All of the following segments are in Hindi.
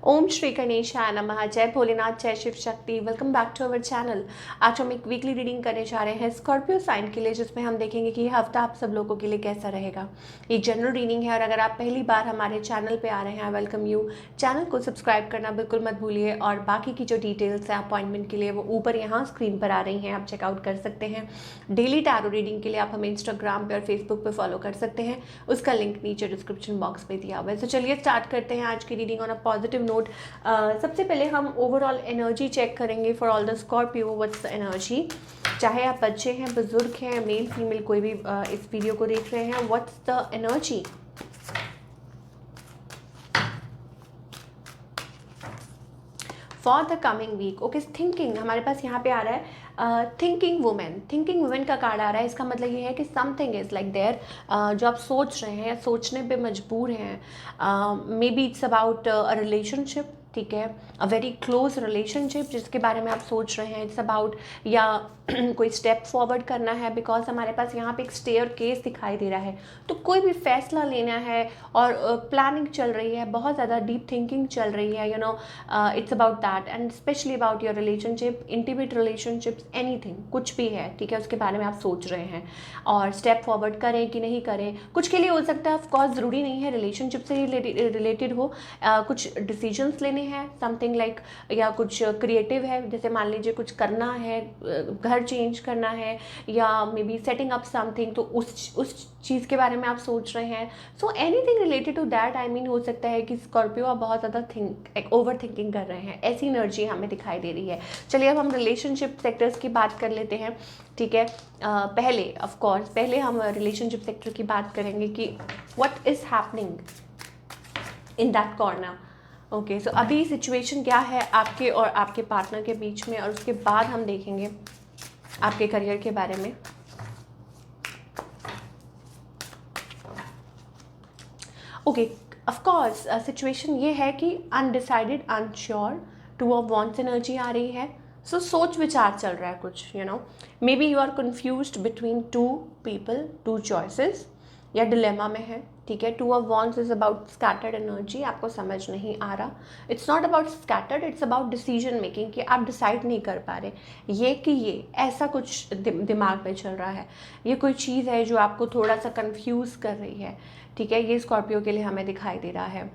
ओम श्री गणेशाय नमः। जय भोलेनाथ, जय Shiv Shakti. Welcome back to our channel. आज हम एक वीकली रीडिंग करने जा रहे हैं स्कॉर्पियो साइन के लिए, जिसमें हम देखेंगे कि ये हफ्ता आप सब लोगों के लिए कैसा रहेगा। ये जनरल रीडिंग है और अगर आप पहली बार हमारे चैनल पे आ रहे हैं, वेलकम यू। चैनल को सब्सक्राइब करना बिल्कुल मत भूलिए और बाकी की जो डिटेल्स है अपॉइंटमेंट के लिए वो ऊपर यहाँ स्क्रीन पर आ रही हैं, आप चेकआउट कर सकते हैं। डेली टैरो रीडिंग के लिए आप हमें इंस्टाग्राम पर और फेसबुक पर फॉलो कर सकते हैं, उसका लिंक नीचे डिस्क्रिप्शन बॉक्स में दिया हुआ है। तो चलिए स्टार्ट करते हैं आज की reading on a positive note. सबसे पहले हम ओवरऑल एनर्जी चेक करेंगे for all the Scorpio. What's the energy, चाहे आप बच्चे हैं, बुजुर्ग हैं, मेल फीमेल कोई भी इस वीडियो को देख रहे हैं, what's the energy for the coming week. Okay, thinking हमारे पास यहाँ पे आ रहा है। थिंकिंग वुमेन का कार्ड आ रहा है। इसका मतलब ये है कि समथिंग इज लाइक देयर, जो आप सोच रहे हैं या सोचने पे मजबूर हैं। May be it's about a relationship, ठीक है, अ वेरी क्लोज रिलेशनशिप जिसके बारे में आप सोच रहे हैं। इट्स अबाउट या कोई स्टेप फॉरवर्ड करना है, बिकॉज हमारे पास यहाँ पे एक स्टेयर केस दिखाई दे रहा है। तो कोई भी फैसला लेना है और प्लानिंग चल रही है, बहुत ज़्यादा डीप थिंकिंग चल रही है, it's about that and specially about your relationship, intimate relationships, anything, कुछ भी है, ठीक है, उसके बारे में आप सोच रहे हैं और स्टेप फॉरवर्ड करें कि नहीं करें। कुछ के लिए हो सकता है, ऑफकोर्स ज़रूरी नहीं है रिलेशनशिप से रिलेटेड हो, कुछ डिसीजंस लेने हैं, समथिंग लाइक, या कुछ क्रिएटिव है, जैसे मान लीजिए कुछ करना है, घर चेंज करना है, या may be setting up something, तो उस चीज़ के बारे में आप सोच रहे हैं। So anything related to that, I mean, हो सकता है कि स्कॉर्पियो आप बहुत ज़्यादा ओवर थिंकिंग कर रहे हैं, ऐसी एनर्जी हमें दिखाई दे रही है। चलिए अब हम रिलेशनशिप सेक्टर्स की बात कर लेते हैं, ठीक है। पहले हम रिलेशनशिप सेक्टर की बात करेंगे कि what is happening in that corner. Okay, so अभी सिचुएशन क्या है आपके और आपके पार्टनर के बीच में, और उसके बाद हम देखेंगे आपके करियर के बारे में। ओके, ऑफ कोर्स सिचुएशन ये है कि undecided, unsure, two of wands energy आ रही है। सो सोच विचार चल रहा है कुछ, maybe you are confused between two people, two choices, या डिलेमा में है, ठीक है। Two of wands is about scattered energy, आपको समझ नहीं आ रहा। It's not about scattered, it's about decision making, कि आप डिसाइड नहीं कर पा रहे, ये कि ये ऐसा कुछ दिमाग में चल रहा है, ये कोई चीज़ है जो आपको थोड़ा सा कंफ्यूज कर रही है, ठीक है। ये स्कॉर्पियो के लिए हमें दिखाई दे रहा है।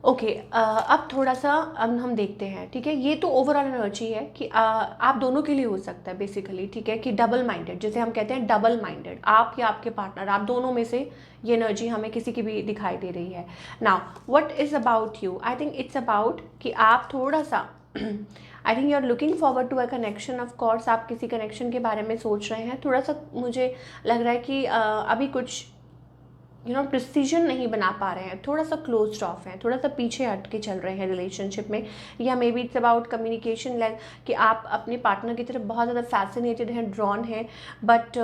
ओके, अब थोड़ा सा हम देखते हैं, ठीक है। ये तो ओवरऑल एनर्जी है कि आप दोनों के लिए हो सकता है बेसिकली, ठीक है, कि डबल माइंडेड, जैसे हम कहते हैं डबल माइंडेड, आप या आपके पार्टनर, आप दोनों में से ये एनर्जी हमें किसी की भी दिखाई दे रही है। Now what is about you, I think it's about कि आप थोड़ा सा I think you are looking forward to a connection. Of course आप किसी कनेक्शन के बारे में सोच रहे हैं। थोड़ा सा मुझे लग रहा है कि अभी कुछ डिसीजन नहीं बना पा रहे हैं, थोड़ा सा क्लोज्ड ऑफ हैं, थोड़ा सा पीछे हट के चल रहे हैं रिलेशनशिप में, या may be it's about communication, like कि आप अपने पार्टनर की तरफ बहुत ज़्यादा फैसिनेटेड हैं, ड्रॉन हैं, बट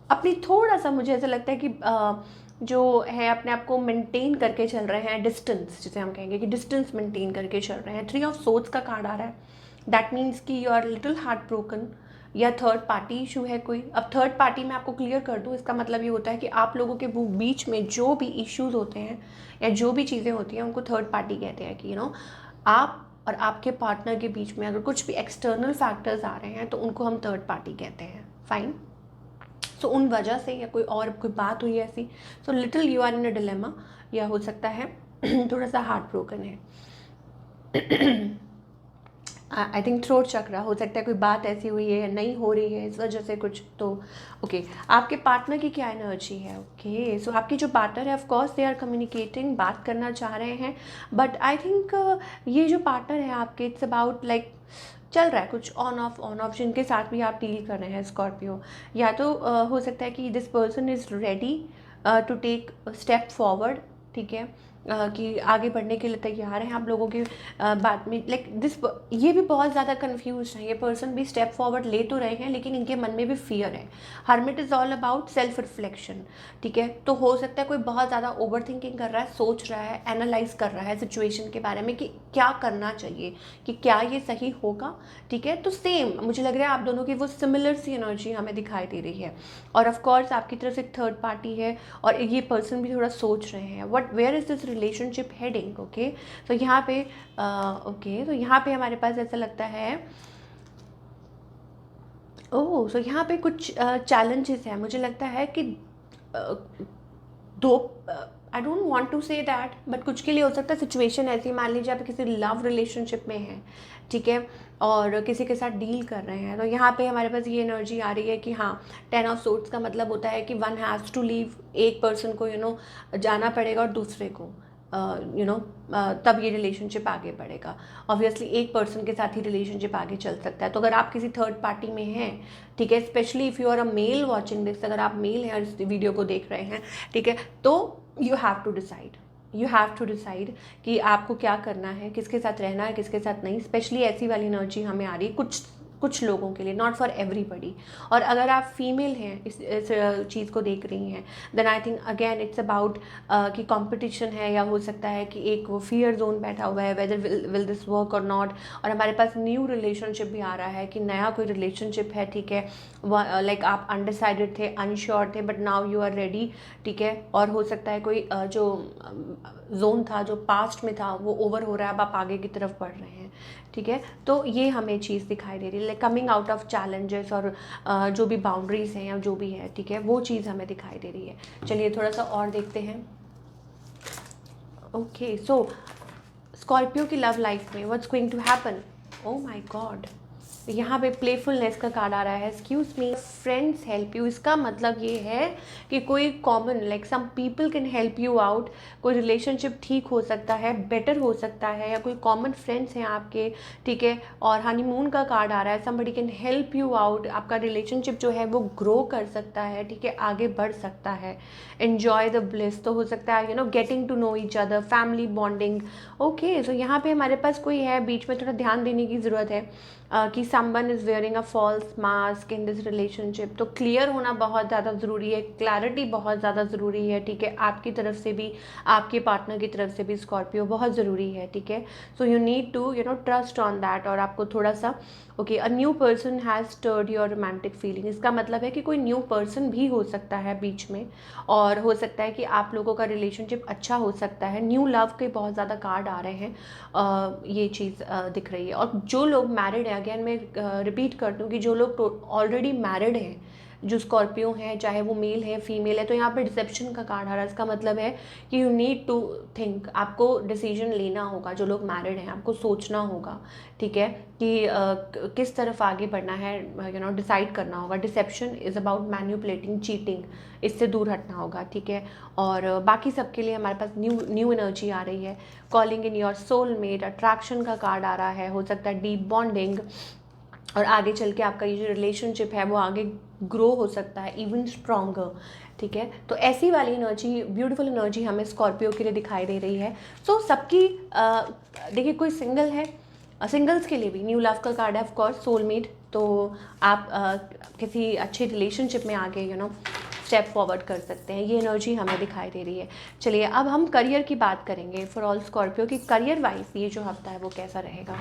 अपनी थोड़ा सा, मुझे ऐसा लगता है कि जो है अपने आप को मेंटेन करके चल रहे हैं, डिस्टेंस जिसे हम कहेंगे कि डिस्टेंस मेंटेन करके चल रहे हैं। 3 ऑफ सोर्ड्स का कार्ड आ रहा है, दैट मीन्स कि you are little heart broken, या थर्ड पार्टी इशू है कोई। अब थर्ड पार्टी में आपको क्लियर कर दूँ, इसका मतलब ये होता है कि आप लोगों के बीच में जो भी इश्यूज होते हैं या जो भी चीज़ें होती हैं, उनको थर्ड पार्टी कहते हैं, कि आप और आपके पार्टनर के बीच में अगर कुछ भी एक्सटर्नल फैक्टर्स आ रहे हैं तो उनको हम थर्ड पार्टी कहते हैं, फाइन। सो उन वजह से या कोई बात हुई ऐसी, so little you are in a dilemma, या हो सकता है थोड़ा सा हार्ट ब्रोकन है। आई थिंक थ्रोट चक्र, हो सकता है कोई बात ऐसी हुई है या नहीं हो रही है, इस वजह से कुछ। तो ओके, आपके पार्टनर की क्या एनर्जी है। ओके, सो आपकी जो पार्टनर है, of course they are communicating, बात करना चाह रहे हैं, बट आई थिंक ये जो पार्टनर है आपके, इट्स अबाउट लाइक चल रहा है कुछ ऑन ऑफ जिनके साथ भी आप डील कर रहे हैं स्कॉर्पियो। या तो हो सकता है कि this person is ready to take step forward, ठीक है, कि आगे बढ़ने के लिए तैयार हैं आप लोगों की बात में, लाइक दिस, ये भी बहुत ज़्यादा कंफ्यूज है, ये पर्सन भी स्टेप फॉरवर्ड ले तो रहे हैं, लेकिन इनके मन में भी फियर है। Hermit is all about self reflection, ठीक है। तो हो सकता है कोई बहुत ज़्यादा ओवर थिंकिंग कर रहा है, सोच रहा है, एनालाइज कर रहा है सिचुएशन के बारे में कि क्या करना चाहिए, कि क्या ये सही होगा, ठीक है। तो सेम मुझे लग रहा है आप दोनों की वो सिमिलर सी एनर्जी हमें दिखाई दे रही है। और ऑफ कोर्स आपकी तरफ से एक थर्ड पार्टी है और ये पर्सन भी थोड़ा सोच रहे हैं, where is this relationship heading? Okay, तो यहाँ पे ओके, तो यहाँ पे हमारे पास ऐसा लगता है, ओह, सो यहाँ पे कुछ चैलेंजेस हैं, मुझे लगता है कि दो, I don't want to say that, but कुछ के लिए हो सकता है सिचुएशन ऐसी, मान लीजिए आप किसी लव रिलेशनशिप में हैं, ठीक है, और किसी के साथ डील कर रहे हैं, तो यहाँ पे हमारे पास ये एनर्जी आ रही है कि हाँ, 10 ऑफ सोर्ड्स का मतलब होता है कि वन हैज़ टू लीव, एक पर्सन को जाना पड़ेगा और दूसरे को तब ये रिलेशनशिप आगे बढ़ेगा। ऑब्वियसली एक पर्सन के साथ ही रिलेशनशिप आगे चल सकता है। तो अगर आप किसी थर्ड पार्टी में हैं, ठीक है, specially if you are a male watching this, अगर आप मेल हैं और इस वीडियो को देख रहे हैं, ठीक है, तो यू हैव टू डिसाइड कि आपको क्या करना है, किसके साथ रहना है, किसके साथ नहीं। स्पेशली ऐसी वाली एनर्जी हमें आ रही है कुछ लोगों के लिए, नॉट फॉर एवरीबडी। और अगर आप फीमेल हैं, इस चीज़ को देख रही हैं, then I think again it's about कि कंपटीशन है, या हो सकता है कि एक वो फियर जोन बैठा हुआ है, वेदर विल दिस वर्क और नॉट। और हमारे पास न्यू रिलेशनशिप भी आ रहा है कि नया कोई रिलेशनशिप है, ठीक है, लाइक आप अनडिसाइडेड थे, अनश्योर थे, but now you are ready, ठीक है। और हो सकता है कोई जो जोन था, जो पास्ट में था, वो ओवर हो रहा है, अब आप आगे की तरफ बढ़ रहे हैं, ठीक है। तो ये हमें चीज़ दिखाई दे रही है, like coming out of challenges, और जो भी बाउंड्रीज हैं या जो भी है, ठीक है, वो चीज़ हमें दिखाई दे रही है। चलिए थोड़ा सा और देखते हैं। ओके, सो स्कॉर्पियो की लव लाइफ में what's going to happen? Oh my god, यहाँ पे प्लेफुलनेस का कार्ड आ रहा है, excuse me, friends help you. इसका मतलब ये है कि कोई common, like some people can help you out, कोई रिलेशनशिप ठीक हो सकता है, बेटर हो सकता है, या कोई कॉमन फ्रेंड्स हैं आपके, ठीक है। और हनीमून का कार्ड आ रहा है, somebody can help you out, आपका रिलेशनशिप जो है वो ग्रो कर सकता है, ठीक है, आगे बढ़ सकता है। एन्जॉय द ब्लिस, तो हो सकता है getting to know each other, family bonding. Okay, so यहाँ पे हमारे पास कोई है, बीच में थोड़ा ध्यान देने की ज़रूरत है कि someone is wearing a false mask in this relationship. तो क्लियर होना बहुत ज़्यादा ज़रूरी है, क्लैरिटी बहुत ज़्यादा ज़रूरी है, ठीक है, आपकी तरफ से भी, आपके पार्टनर की तरफ से भी, स्कॉर्पियो, बहुत ज़रूरी है, ठीक है। So you need to trust on that, और आपको थोड़ा सा okay, a new person has stirred your romantic feeling. इसका मतलब है कि कोई न्यू पर्सन भी हो सकता है बीच में, और हो सकता है कि आप लोगों का रिलेशनशिप अच्छा हो सकता है। न्यू लव के बहुत ज़्यादा कार्ड आ रहे हैं, ये चीज़ दिख रही है। और जो लोग मैरिड हैं, अगेन मैं रिपीट करती हूँ कि जो लोग ऑलरेडी मैरिड हैं, जो स्कॉर्पियो हैं, चाहे वो मेल है फीमेल है, तो यहाँ पे डिसेप्शन का कार्ड आ रहा है। इसका मतलब है कि यू नीड टू थिंक, आपको डिसीजन लेना होगा। जो लोग मैरिड हैं, आपको सोचना होगा, ठीक है, कि किस तरफ आगे बढ़ना है, डिसाइड करना होगा। Deception is about manipulating, cheating, इससे दूर हटना होगा, ठीक है। और बाकी सबके लिए हमारे पास न्यू एनर्जी आ रही है, calling in your soulmate, attraction का कार्ड आ रहा है, हो सकता है डीप बॉन्डिंग, और आगे चल के आपका ये जो रिलेशनशिप है वो आगे ग्रो हो सकता है, इवन स्ट्रॉन्गर, ठीक है। तो ऐसी वाली एनर्जी, ब्यूटीफुल एनर्जी हमें स्कॉर्पियो के लिए दिखाई दे रही है। सो सबकी देखिए, कोई सिंगल है, सिंगल्स के लिए भी न्यू लव का कार्ड है, ऑफ कोर्स सोलमेट। तो आप किसी अच्छे रिलेशनशिप में आगे स्टेप फॉरवर्ड कर सकते हैं, ये एनर्जी हमें दिखाई दे रही है। चलिए अब हम करियर की बात करेंगे फॉर ऑल स्कॉर्पियो की करियर वाइज ये जो हफ्ता है वो कैसा रहेगा।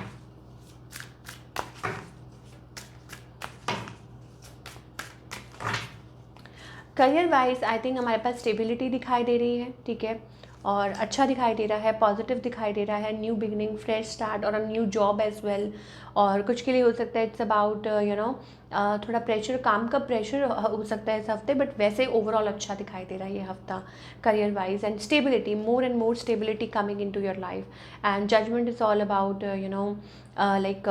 करियर वाइज आई थिंक हमारे पास स्टेबिलिटी दिखाई दे रही है, ठीक है, और अच्छा दिखाई दे रहा है, पॉजिटिव दिखाई दे रहा है, न्यू बिगनिंग, फ्रेश स्टार्ट और a new job as well. और कुछ के लिए हो सकता है इट्स अबाउट थोड़ा प्रेशर, काम का प्रेशर हो सकता है इस हफ्ते, बट वैसे ओवरऑल अच्छा दिखाई दे रहा है ये हफ्ता career wise. And stability, more and more stability coming into your life. And judgement is all about like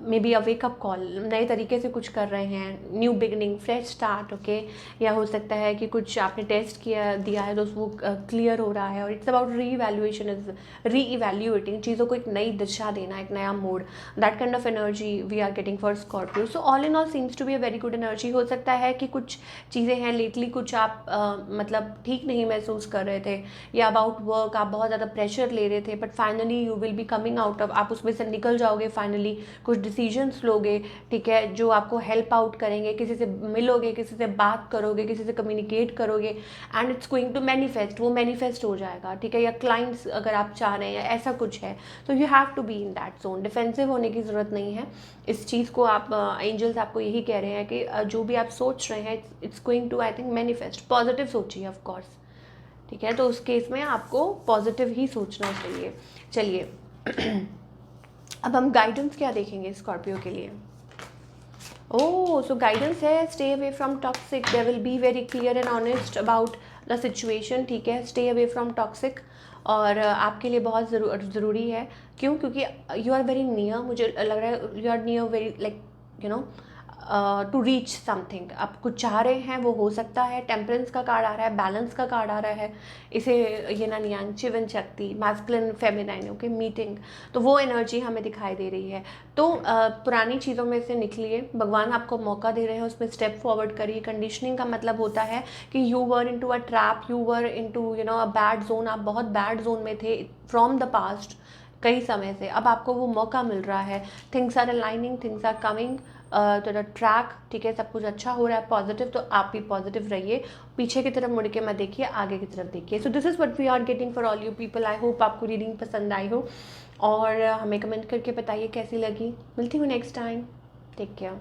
maybe a wake up call, नए तरीके से कुछ कर रहे हैं, new beginning, fresh start, okay. या हो सकता है कि कुछ आपने टेस्ट दिया है तो वो क्लियर हो रहा है, और it's about re evaluation, is re evaluating, चीज़ों को एक नई दिशा देना, एक नया mode, that kind of energy we are getting for Scorpio. So all in all seems to be a very good energy. हो सकता है कि कुछ चीज़ें हैं लेटली, कुछ आप मतलब ठीक नहीं महसूस कर रहे थे, या अबाउट वर्क आप बहुत ज़्यादा प्रेशर ले रहे थे, but finally you will be coming out of, आप उसमें से निकल जाओगे फाइनली, कुछ डिसीजंस लोगे, ठीक है, जो आपको हेल्प आउट करेंगे, किसी से मिलोगे, किसी से बात करोगे, किसी से कम्युनिकेट करोगे, and it's going to manifest, वो मैनिफेस्ट हो जाएगा, ठीक है। या क्लाइंट्स अगर आप चाह रहे हैं या ऐसा कुछ है, तो you have to be in that zone. Defensive होने की ज़रूरत नहीं है इस चीज़ को, आप एंजल्स आपको यही कह रहे हैं कि जो भी आप सोच रहे हैं it's going to I think manifest. Positive सोचिए ऑफ कोर्स, ठीक है, तो उस केस में आपको पॉजिटिव ही सोचना चाहिए। चलिए अब हम गाइडेंस क्या देखेंगे स्कॉर्पियो के लिए। ओह, सो गाइडेंस है stay away from toxic, they will be very clear and honest about the situation, ठीक है, स्टे अवे फ्रॉम टॉक्सिक। और आपके लिए बहुत ज़रूरी है, क्यों, क्योंकि यू आर वेरी नियर, मुझे लग रहा है you are near very like you know to reach something, आप कुछ चाह रहे हैं वो हो सकता है। टेम्परेंस का कार्ड आ रहा है, बैलेंस का कार्ड आ रहा है, इसे ये ना नियांग चिवन शक्ति, मैस्कुलिन फेमिनाइन, ओके, मीटिंग, तो वो एनर्जी हमें दिखाई दे रही है। तो पुरानी चीज़ों में से निकलिए, भगवान आपको मौका दे रहे हैं, उसमें स्टेप फॉरवर्ड करिए। कंडीशनिंग का मतलब होता है कि you were into a trap, you were into a bad zone, आप बहुत बैड जोन में थे फ्रॉम द पास्ट कई समय से, अब आपको वो मौका मिल रहा है। Things are aligning, things are coming to the track, ठीक है, सब कुछ अच्छा हो रहा है, पॉजिटिव, तो आप भी पॉजिटिव रहिए, पीछे की तरफ मुड़ के मत देखिए, आगे की तरफ देखिए। So this is what we are getting for all you people. I hope आपको रीडिंग पसंद आई हो, और हमें कमेंट करके बताइए कैसी लगी। मिलती हूँ नेक्स्ट टाइम, टेक केयर।